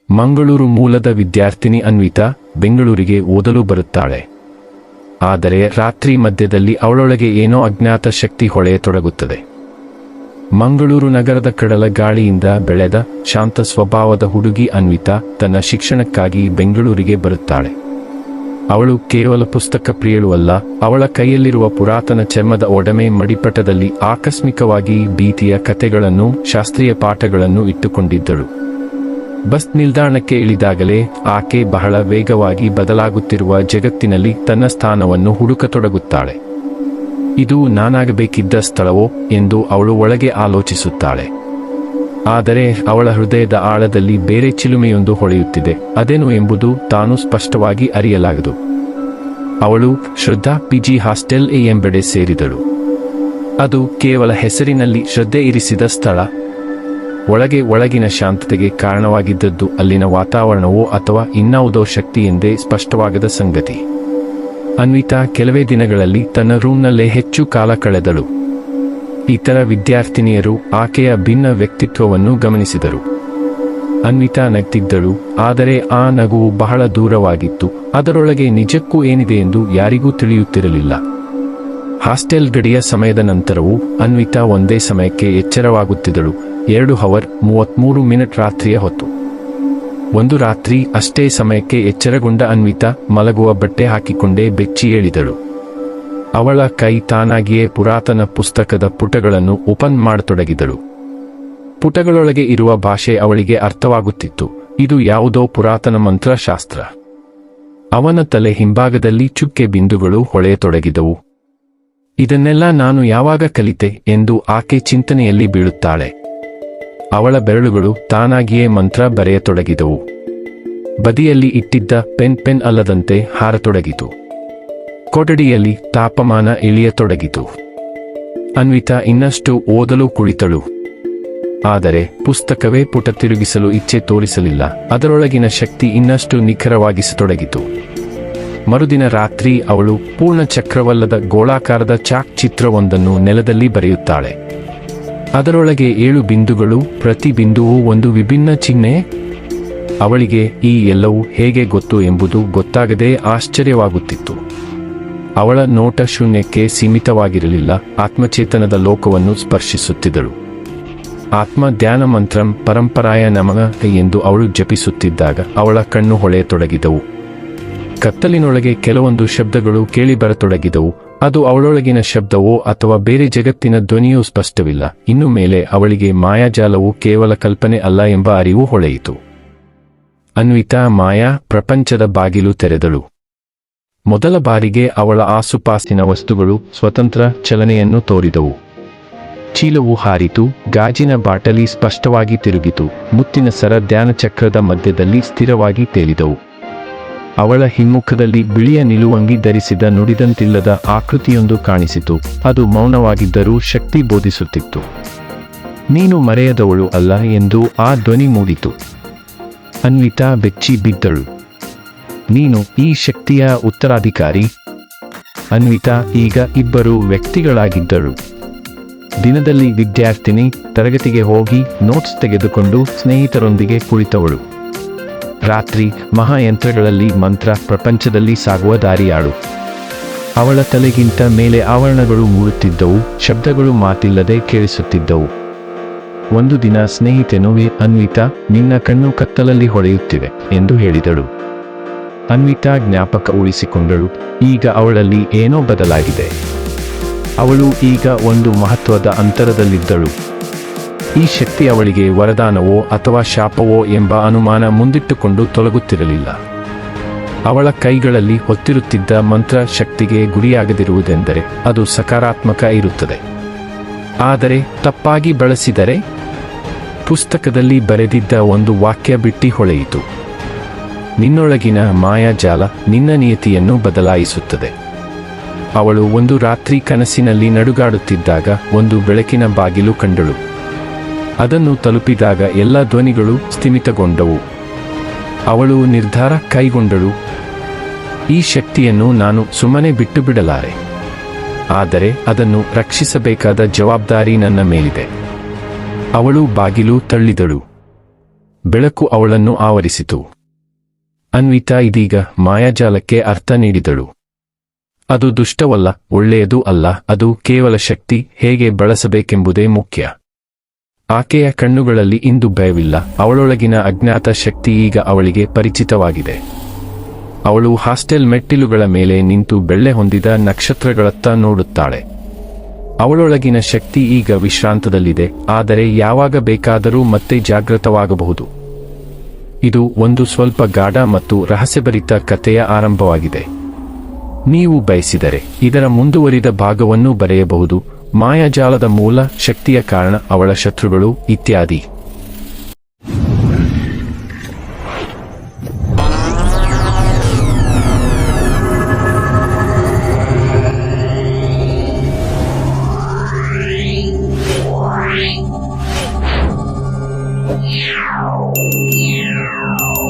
ಮಂಗಳೂರು ಮೂಲದ ವಿದ್ಯಾರ್ಥಿನಿ ಅನ್ವಿತಾ ಬೆಂಗಳೂರಿಗೆ ಓದಲು ಬರುತ್ತಾಳೆ. ಆದರೆ ರಾತ್ರಿ ಮಧ್ಯದಲ್ಲಿ ಅವಳೊಳಗೆ ಏನೋ ಅಜ್ಞಾತ ಶಕ್ತಿ ಹೊಳೆಯತೊಡಗುತ್ತದೆ. ಮಂಗಳೂರು ನಗರದ ಕಡಲ ಗಾಳಿಯಿಂದ ಬೆಳೆದ ಶಾಂತ ಸ್ವಭಾವದ ಹುಡುಗಿ ಅನ್ವಿತಾ ತನ್ನ ಶಿಕ್ಷಣಕ್ಕಾಗಿ ಬೆಂಗಳೂರಿಗೆ ಬರುತ್ತಾಳೆ. ಅವಳು ಕೇವಲ ಪುಸ್ತಕ ಪ್ರಿಯಳು ಅಲ್ಲ, ಅವಳ ಕೈಯಲ್ಲಿರುವ ಪುರಾತನ ಚರ್ಮದ ಒಡಮೆ ಮಡಿಪಟದಲ್ಲಿ ಆಕಸ್ಮಿಕವಾಗಿ ಭೀತಿಯ ಕಥೆಗಳನ್ನು, ಶಾಸ್ತ್ರೀಯ ಪಾಠಗಳನ್ನು ಇಟ್ಟುಕೊಂಡಿದ್ದಳು. ಬಸ್ ನಿಲ್ದಾಣಕ್ಕೆ ಇಳಿದಾಗಲೇ ಆಕೆ ಬಹಳ ವೇಗವಾಗಿ ಬದಲಾಗುತ್ತಿರುವ ಜಗತ್ತಿನಲ್ಲಿ ತನ್ನ ಸ್ಥಾನವನ್ನು ಹುಡುಕತೊಡಗುತ್ತಾಳೆ. ಇದು ನಾನಾಗಬೇಕಿದ್ದ ಸ್ಥಳವೋ ಎಂದು ಅವಳು ಒಳಗೆ ಆಲೋಚಿಸುತ್ತಾಳೆ. ಆದರೆ ಅವಳ ಹೃದಯದ ಆಳದಲ್ಲಿ ಬೇರೆ ಚಿಲುಮೆಯೊಂದು ಹೊಳೆಯುತ್ತಿದೆ. ಅದೇನು ಎಂಬುದು ತಾನು ಸ್ಪಷ್ಟವಾಗಿ ಅರಿಯಲಾಗದು. ಅವಳು ಶ್ರದ್ಧಾ ಪಿಜಿ ಹಾಸ್ಟೆಲ್ ಎಂಬೆಡೆ ಸೇರಿದಳು. ಅದು ಕೇವಲ ಹೆಸರಿನಲ್ಲಿ ಶ್ರದ್ಧೆ ಇರಿಸಿದ ಸ್ಥಳ. ಒಳಗಿನ ಶಾಂತತೆಗೆ ಕಾರಣವಾಗಿದ್ದದ್ದು ಅಲ್ಲಿನ ವಾತಾವರಣವೋ ಅಥವಾ ಇನ್ನಾವುದೋ ಶಕ್ತಿ ಎಂದೇ ಸ್ಪಷ್ಟವಾಗದ ಸಂಗತಿ. ಅನ್ವಿತಾ ಕೆಲವೇ ದಿನಗಳಲ್ಲಿ ತನ್ನ ರೂಮ್ನಲ್ಲೇ ಹೆಚ್ಚು ಕಾಲ ಕಳೆದಳು. ಇತರ ವಿದ್ಯಾರ್ಥಿನಿಯರು ಆಕೆಯ ಭಿನ್ನ ವ್ಯಕ್ತಿತ್ವವನ್ನು ಗಮನಿಸಿದರು. ಅನ್ವಿತಾ ನಗ್ತಿದ್ದಳು, ಆದರೆ ಆ ನಗುವು ಬಹಳ ದೂರವಾಗಿತ್ತು. ಅದರೊಳಗೆ ನಿಜಕ್ಕೂ ಏನಿದೆ ಎಂದು ಯಾರಿಗೂ ತಿಳಿಯುತ್ತಿರಲಿಲ್ಲ. ಹಾಸ್ಟೆಲ್ ಗಡಿಯ ಸಮಯದ ನಂತರವೂ ಅನ್ವಿತಾ ಒಂದೇ ಸಮಯಕ್ಕೆ ಎಚ್ಚರವಾಗುತ್ತಿದ್ದಳು. 2:33 ರಾತ್ರಿಯ ಹೊತ್ತು. ಒಂದು ರಾತ್ರಿ ಅಷ್ಟೇ ಸಮಯಕ್ಕೆ ಎಚ್ಚರಗೊಂಡ ಅನ್ವಿತಾ ಮಲಗುವ ಬಟ್ಟೆ ಹಾಕಿಕೊಂಡೇ ಬೆಚ್ಚಿ ಏಳಿದಳು. ಅವಳ ಕೈ ತಾನಾಗಿಯೇ ಪುರಾತನ ಪುಸ್ತಕದ ಪುಟಗಳನ್ನು ಓಪನ್ ಮಾಡತೊಡಗಿದಳು. ಪುಟಗಳೊಳಗೆ ಇರುವ ಭಾಷೆ ಅವಳಿಗೆ ಅರ್ಥವಾಗುತ್ತಿತ್ತು. ಇದು ಯಾವುದೋ ಪುರಾತನ ಮಂತ್ರಶಾಸ್ತ್ರ. ಅವನ ತಲೆ ಹಿಂಭಾಗದಲ್ಲಿ ಚುಕ್ಕೆ ಬಿಂದುಗಳು ಹೊಳೆಯತೊಡಗಿದವು. ಇದನ್ನೆಲ್ಲ ನಾನು ಯಾವಾಗ ಕಲಿತೆ ಎಂದು ಆಕೆ ಚಿಂತನೆಯಲ್ಲಿ ಬೀಳುತ್ತಾಳೆ. ಅವಳ ಬೆರಳುಗಳು ತಾನಾಗಿಯೇ ಮಂತ್ರ ಬರೆಯತೊಡಗಿದವು. ಬದಿಯಲ್ಲಿ ಇಟ್ಟಿದ್ದ ಪೆನ್ ಅಲ್ಲದಂತೆ ಹಾರತೊಡಗಿತು. ಕೊಠಡಿಯಲ್ಲಿ ತಾಪಮಾನ ಇಳಿಯತೊಡಗಿತು. ಅನ್ವಿತಾ ಇನ್ನಷ್ಟು ಓದಲು ಕುಳಿತಳು. ಆದರೆ ಪುಸ್ತಕವೇ ಪುಟ ತಿರುಗಿಸಲು ಇಚ್ಛೆ ತೋರಿಸಲಿಲ್ಲ. ಅದರೊಳಗಿನ ಶಕ್ತಿ ಇನ್ನಷ್ಟು ನಿಖರವಾಗಿಸತೊಡಗಿತು. ಮರುದಿನ ರಾತ್ರಿ ಅವಳು ಪೂರ್ಣ ಚಕ್ರವಲ್ಲದ ಗೋಳಾಕಾರದ ಚಾಕ್ ಚಿತ್ರವೊಂದನ್ನು ನೆಲದಲ್ಲಿ ಬರೆಯುತ್ತಾಳೆ. ಅದರೊಳಗೆ 7 ಬಿಂದುಗಳು, ಪ್ರತಿ ಬಿಂದುವು ಒಂದು ವಿಭಿನ್ನ ಚಿಹ್ನೆ. ಅವಳಿಗೆ ಈ ಎಲ್ಲವೂ ಹೇಗೆ ಗೊತ್ತು ಎಂಬುದು ಗೊತ್ತಾಗದೇ ಆಶ್ಚರ್ಯವಾಗುತ್ತಿತ್ತು. ಅವಳ ನೋಟ ಶೂನ್ಯಕ್ಕೆ ಸೀಮಿತವಾಗಿರಲಿಲ್ಲ, ಆತ್ಮಚೇತನದ ಲೋಕವನ್ನು ಸ್ಪರ್ಶಿಸುತ್ತಿದ್ದಳು. ಆತ್ಮ ಧ್ಯಾನ ಮಂತ್ರಂ ಪರಂಪರಾಯ ನಮಃ ಎಂದು ಅವಳು ಜಪಿಸುತ್ತಿದ್ದಾಗ ಅವಳ ಕಣ್ಣು ಹೊಳೆಯತೊಡಗಿದವು. ಕತ್ತಲಿನೊಳಗೆ ಕೆಲವೊಂದು ಶಬ್ದಗಳು ಕೇಳಿಬರತೊಡಗಿದವು. ಅದು ಅವಳೊಳಗಿನ ಶಬ್ದವೋ ಅಥವಾ ಬೇರೆ ಜಗತ್ತಿನ ಧ್ವನಿಯೂ ಸ್ಪಷ್ಟವಿಲ್ಲ. ಇನ್ನು ಮೇಲೆ ಅವಳಿಗೆ ಮಾಯಾಜಾಲವು ಕೇವಲ ಕಲ್ಪನೆ ಅಲ್ಲ ಎಂಬ ಅರಿವು ಹೊಳೆಯಿತು. ಅನ್ವಿತಾ ಮಾಯಾ ಪ್ರಪಂಚದ ಬಾಗಿಲು ತೆರೆದಳು. ಮೊದಲ ಬಾರಿಗೆ ಅವಳ ಆಸುಪಾಸಿನ ವಸ್ತುಗಳು ಸ್ವತಂತ್ರ ಚಲನೆಯನ್ನು ತೋರಿದವು. ಚೀಲವು ಹಾರಿತು, ಗಾಜಿನ ಬಾಟಲಿ ಸ್ಪಷ್ಟವಾಗಿ ತಿರುಗಿತು, ಮುತ್ತಿನ ಸರ ಧ್ಯಾನ ಚಕ್ರದ ಮಧ್ಯದಲ್ಲಿ ಸ್ಥಿರವಾಗಿ ತೇಲಿದವು. ಅವಳ ಹಿಮ್ಮುಖದಲ್ಲಿ ಬಿಳಿಯ ನಿಲುವಂಗಿ ಧರಿಸಿದ ನುಡಿದಂತಿಲ್ಲದ ಆಕೃತಿಯೊಂದು ಕಾಣಿಸಿತು. ಅದು ಮೌನವಾಗಿದ್ದರೂ ಶಕ್ತಿ ಬೋಧಿಸುತ್ತಿತ್ತು. ನೀನು ಮರೆಯದವಳು ಅಲ್ಲ ಎಂದು ಆ ಧ್ವನಿ ಮೂಡಿತು. ಅನ್ವಿತಾ ಬೆಚ್ಚಿ ಬಿದ್ದಳು. ನೀನು ಈ ಶಕ್ತಿಯ ಉತ್ತರಾಧಿಕಾರಿ. ಅನ್ವಿತಾ ಈಗ ಇಬ್ಬರು ವ್ಯಕ್ತಿಗಳಾಗಿದ್ದಳು. ದಿನದಲ್ಲಿ ವಿದ್ಯಾರ್ಥಿನಿ, ತರಗತಿಗೆ ಹೋಗಿ ನೋಟ್ಸ್ ತೆಗೆದುಕೊಂಡು ಸ್ನೇಹಿತರೊಂದಿಗೆ ಕುಳಿತವಳು. ರಾತ್ರಿ ಮಹಾಯಂತ್ರಗಳಲ್ಲಿ ಮಂತ್ರ, ಪ್ರಪಂಚದಲ್ಲಿ ಸಾಗುವ ದಾರಿಯಾಳು. ಅವಳ ತಲೆಗಿಂತ ಮೇಲೆ ಆವರಣಗಳು ಮೂಡುತ್ತಿದ್ದವು, ಶಬ್ದಗಳು ಮಾತಿಲ್ಲದೆ ಕೇಳಿಸುತ್ತಿದ್ದವು. ಒಂದು ದಿನ ಸ್ನೇಹಿತೆನು, ಅನ್ವಿತಾ, ನಿನ್ನ ಕಣ್ಣು ಕತ್ತಲಲ್ಲಿ ಹೊಳೆಯುತ್ತಿವೆ ಎಂದು ಹೇಳಿದಳು. ಅನ್ವಿತಾ ಜ್ಞಾಪಕ ಉಳಿಸಿಕೊಂಡಳು. ಈಗ ಅವಳಲ್ಲಿ ಏನೋ ಬದಲಾಗಿದೆ. ಅವಳು ಈಗ ಒಂದು ಮಹತ್ವದ ಅಂತರದಲ್ಲಿದ್ದಳು. ಈ ಶಕ್ತಿ ಅವಳಿಗೆ ವರದಾನವೋ ಅಥವಾ ಶಾಪವೋ ಎಂಬ ಅನುಮಾನ ಮುಂದಿಟ್ಟುಕೊಂಡು ತೊಲಗುತ್ತಿರಲಿಲ್ಲ. ಅವಳ ಕೈಗಳಲ್ಲಿ ಹೊತ್ತಿರುತ್ತಿದ್ದ ಮಂತ್ರ ಶಕ್ತಿಗೆ ಗುರಿಯಾಗದಿರುವುದೆಂದರೆ ಅದು ಸಕಾರಾತ್ಮಕ ಇರುತ್ತದೆ. ಆದರೆ ತಪ್ಪಾಗಿ ಬಳಸಿದರೆ? ಪುಸ್ತಕದಲ್ಲಿ ಬರೆದಿದ್ದ ಒಂದು ವಾಕ್ಯ ಬಿಟ್ಟಿ ಹೊಳೆಯಿತು. ನಿನ್ನೊಳಗಿನ ಮಾಯಾಜಾಲ ನಿನ್ನ ನಿಯತಿಯನ್ನು ಬದಲಾಯಿಸುತ್ತದೆ. ಅವಳು ಒಂದು ರಾತ್ರಿ ಕನಸಿನಲ್ಲಿ ನಡುಗಾಡುತ್ತಿದ್ದಾಗ ಒಂದು ಬೆಳಕಿನ ಬಾಗಿಲು ಕಂಡಳು. ಅದನ್ನು ತಲುಪಿದಾಗ ಎಲ್ಲ ಧ್ವನಿಗಳು ಸ್ಥಿಮಿತಗೊಂಡವು. ಅವಳು ನಿರ್ಧಾರ ಕೈಗೊಂಡಳು. ಈ ಶಕ್ತಿಯನ್ನು ನಾನು ಸುಮ್ಮನೆ ಬಿಟ್ಟು ಬಿಡಲಾರೆ. ಆದರೆ ಅದನ್ನು ರಕ್ಷಿಸಬೇಕಾದ ಜವಾಬ್ದಾರಿ ನನ್ನ ಮೇಲಿದೆ. ಅವಳು ಬಾಗಿಲು ತಳ್ಳಿದಳು. ಬೆಳಕು ಅವಳನ್ನು ಆವರಿಸಿತು. ಅನ್ವಿತಾ ಇದೀಗ ಮಾಯಾಜಾಲಕ್ಕೆ ಅರ್ಥ ನೀಡಿದಳು. ಅದು ದುಷ್ಟವಲ್ಲ, ಒಳ್ಳೆಯದೂ ಅಲ್ಲ, ಅದು ಕೇವಲ ಶಕ್ತಿ ಹೇಗೆ ಬಳಸಬೇಕೆಂಬುದೇ ಮುಖ್ಯ. ಆಕೆಯ ಕಣ್ಣುಗಳಲ್ಲಿ ಇಂದು ಭಯವಿಲ್ಲ, ಅವಳೊಳಗಿನ ಅಜ್ಞಾತ ಶಕ್ತಿ ಈಗ ಅವಳಿಗೆ ಪರಿಚಿತವಾಗಿದೆ. ಅವಳು ಹಾಸ್ಟೆಲ್ ಮೆಟ್ಟಿಲುಗಳ ಮೇಲೆ ನಿಂತು ಬೆಳ್ಳೆ ಹೊಂದಿದ ನಕ್ಷತ್ರಗಳತ್ತ ನೋಡುತ್ತಾಳೆ. ಅವಳೊಳಗಿನ ಶಕ್ತಿ ಈಗ ವಿಶ್ರಾಂತದಲ್ಲಿದೆ, ಆದರೆ ಯಾವಾಗ ಬೇಕಾದರೂ ಮತ್ತೆ ಜಾಗೃತವಾಗಬಹುದು. ಇದು ಒಂದು ಸ್ವಲ್ಪ ಗಾಢ ಮತ್ತು ರಹಸ್ಯಭರಿತ ಕಥೆಯ ಆರಂಭವಾಗಿದೆ. ನೀವು ಬಯಸಿದರೆ ಇದರ ಮುಂದುವರಿದ ಭಾಗವನ್ನು ಬರೆಯಬಹುದು. ಮಾಯಾಜಾಲದ ಮೂಲ, ಶಕ್ತಿಯ ಕಾರಣ, ಅವಳ ಶತ್ರುಗಳು ಇತ್ಯಾದಿ.